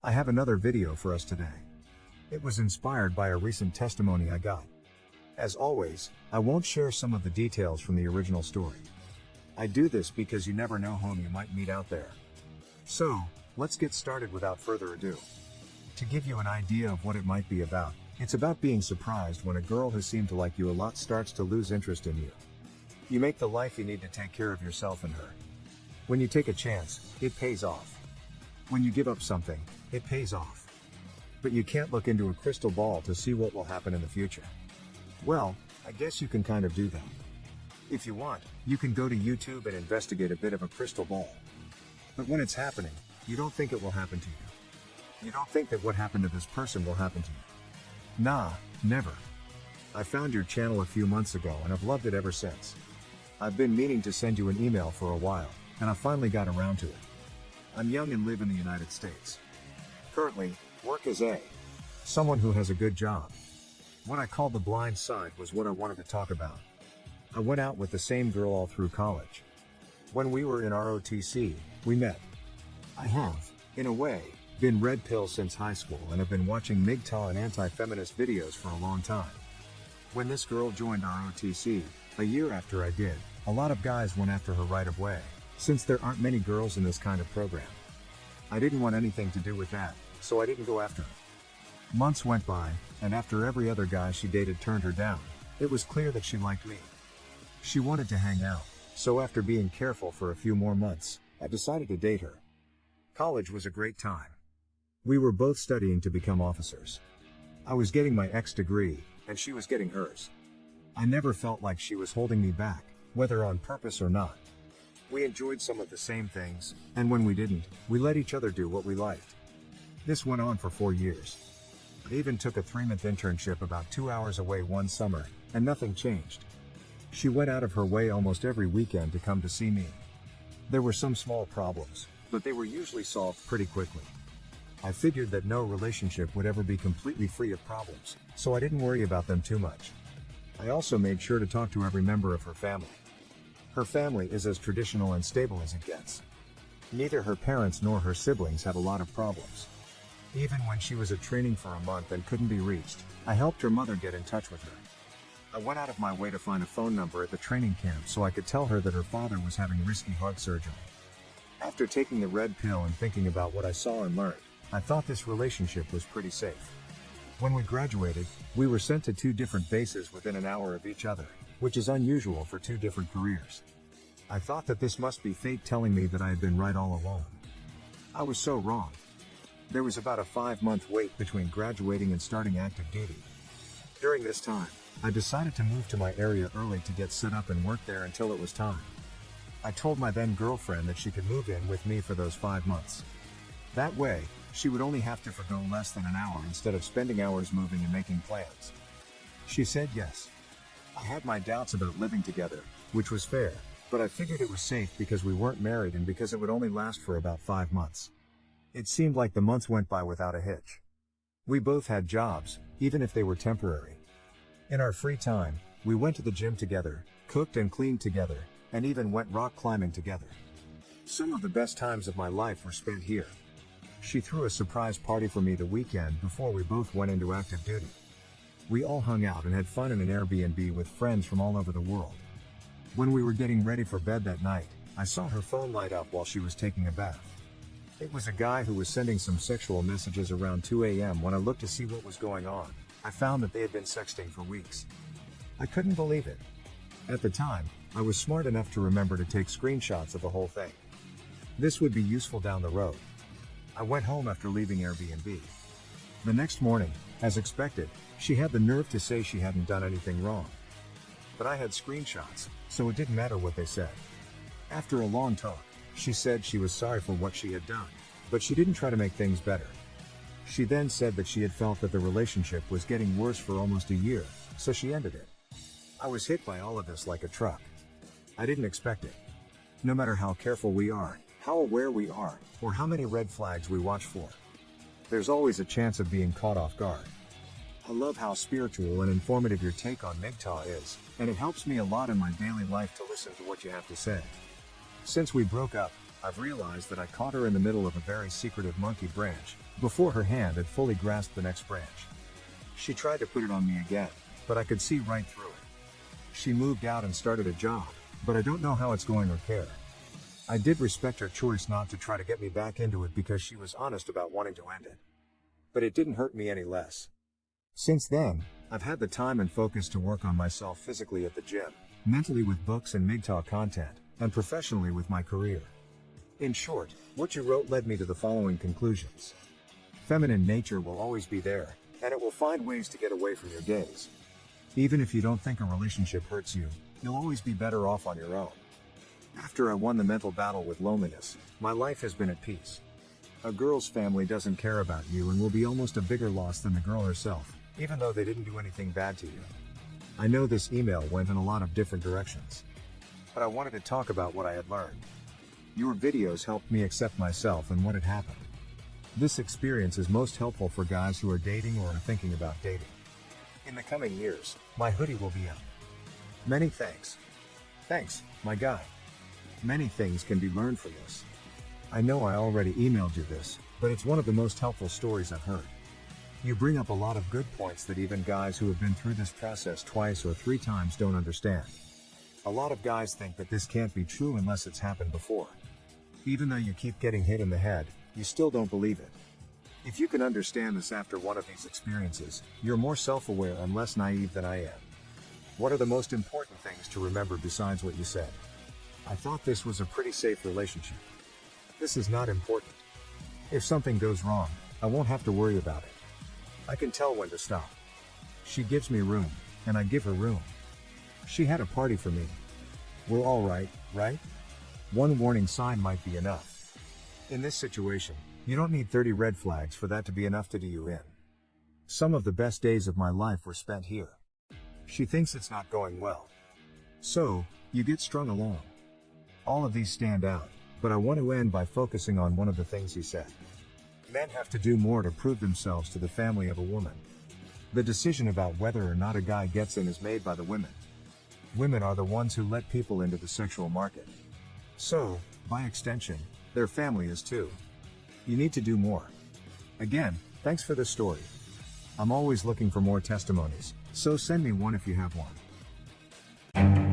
I have another video for us today. It was inspired by a recent testimony I got. As always, I won't share some of the details from the original story. I do this because you never know whom you might meet out there. So, let's get started without further ado. To give you an idea of what it might be about, it's about being surprised when a girl who seemed to like you a lot starts to lose interest in you. You make the life you need to take care of yourself and her. When you take a chance, it pays off. When you give up something, it pays off. But you can't look into a crystal ball to see what will happen in the future. Well, I guess you can kind of do that. If you want, you can go to YouTube and investigate a bit of a crystal ball. But when it's happening, you don't think it will happen to you. You don't think that what happened to this person will happen to you. Nah, never. I found your channel a few months ago and I've loved it ever since. I've been meaning to send you an email for a while, and I finally got around to it. I'm young and live in the United States. Currently, work as someone who has a good job. What I called the blind side was what I wanted to talk about. I went out with the same girl all through college. When we were in ROTC, we met. I have, in a way, been red pill since high school and have been watching MGTOW and anti-feminist videos for a long time. When this girl joined ROTC, a year after I did, a lot of guys went after her right away, since there aren't many girls in this kind of program. I didn't want anything to do with that, so I didn't go after her. Months went by, and after every other guy she dated turned her down, it was clear that she liked me. She wanted to hang out, so after being careful for a few more months, I decided to date her. College was a great time. We were both studying to become officers. I was getting my degree, and she was getting hers. I never felt like she was holding me back, whether on purpose or not. We enjoyed some of the same things, and when we didn't, we let each other do what we liked. This went on for 4 years. I even took a 3-month internship about 2 hours away one summer, and nothing changed. She went out of her way almost every weekend to come to see me. There were some small problems, but they were usually solved pretty quickly. I figured that no relationship would ever be completely free of problems, so I didn't worry about them too much. I also made sure to talk to every member of her family. Her family is as traditional and stable as it gets. Neither her parents nor her siblings have a lot of problems. Even when she was at training for a month and couldn't be reached, I helped her mother get in touch with her. I went out of my way to find a phone number at the training camp so I could tell her that her father was having risky heart surgery. After taking the red pill and thinking about what I saw and learned, I thought this relationship was pretty safe. When we graduated, we were sent to 2 different bases within an hour of each other, which is unusual for 2 different careers. I thought that this must be fate telling me that I had been right all along. I was so wrong. There was about a 5-month wait between graduating and starting active duty. During this time, I decided to move to my area early to get set up and work there until it was time. I told my then girlfriend that she could move in with me for those 5 months. That way, she would only have to forgo less than an hour instead of spending hours moving and making plans. She said yes. I had my doubts about living together, which was fair, but I figured it was safe because we weren't married and because it would only last for about 5 months. It seemed like the months went by without a hitch. We both had jobs, even if they were temporary. In our free time, we went to the gym together, cooked and cleaned together, and even went rock climbing together. Some of the best times of my life were spent here. She threw a surprise party for me the weekend before we both went into active duty. We all hung out and had fun in an Airbnb with friends from all over the world. When we were getting ready for bed that night, I saw her phone light up while she was taking a bath. It was a guy who was sending some sexual messages around 2 a.m. When I looked to see what was going on, I found that they had been sexting for weeks. I couldn't believe it. At the time, I was smart enough to remember to take screenshots of the whole thing. This would be useful down the road. I went home after leaving Airbnb. The next morning, as expected, she had the nerve to say she hadn't done anything wrong. But I had screenshots, so it didn't matter what they said. After a long talk, she said she was sorry for what she had done, but she didn't try to make things better. She then said that she had felt that the relationship was getting worse for almost a year, so she ended it. I was hit by all of this like a truck. I didn't expect it. No matter how careful we are, how aware we are, or how many red flags we watch for, there's always a chance of being caught off guard. I love how spiritual and informative your take on MGTOW is, and it helps me a lot in my daily life to listen to what you have to say. Since we broke up, I've realized that I caught her in the middle of a very secretive monkey branch, before her hand had fully grasped the next branch. She tried to put it on me again, but I could see right through it. She moved out and started a job, but I don't know how it's going or care. I did respect her choice not to try to get me back into it because she was honest about wanting to end it. But it didn't hurt me any less. Since then, I've had the time and focus to work on myself physically at the gym, mentally with books and MGTOW content, and professionally with my career. In short, what you wrote led me to the following conclusions. Feminine nature will always be there, and it will find ways to get away from your gaze. Even if you don't think a relationship hurts you, you'll always be better off on your own. After I won the mental battle with loneliness, my life has been at peace. A girl's family doesn't care about you and will be almost a bigger loss than the girl herself, even though they didn't do anything bad to you. I know this email went in a lot of different directions, but I wanted to talk about what I had learned. Your videos helped me accept myself and what had happened. This experience is most helpful for guys who are dating or are thinking about dating. In the coming years, my hoodie will be up. Many thanks. Thanks, my guy. Many things can be learned from this. I know I already emailed you this, but it's one of the most helpful stories I've heard. You bring up a lot of good points that even guys who have been through this process twice or 3 times don't understand. A lot of guys think that this can't be true unless it's happened before. Even though you keep getting hit in the head, you still don't believe it. If you can understand this after one of these experiences, you're more self-aware and less naive than I am. What are the most important things to remember besides what you said? I thought this was a pretty safe relationship. This is not important. If something goes wrong, I won't have to worry about it. I can tell when to stop. She gives me room, and I give her room. She had a party for me. We're all right, right? One warning sign might be enough. In this situation, you don't need 30 red flags for that to be enough to do you in. Some of the best days of my life were spent here. She thinks it's not going well. So, you get strung along. All of these stand out, but I want to end by focusing on one of the things he said. Men have to do more to prove themselves to the family of a woman. The decision about whether or not a guy gets in is made by the women. Women are the ones who let people into the sexual market. So, by extension, their family is too. You need to do more. Again, thanks for this story. I'm always looking for more testimonies, so send me one if you have one.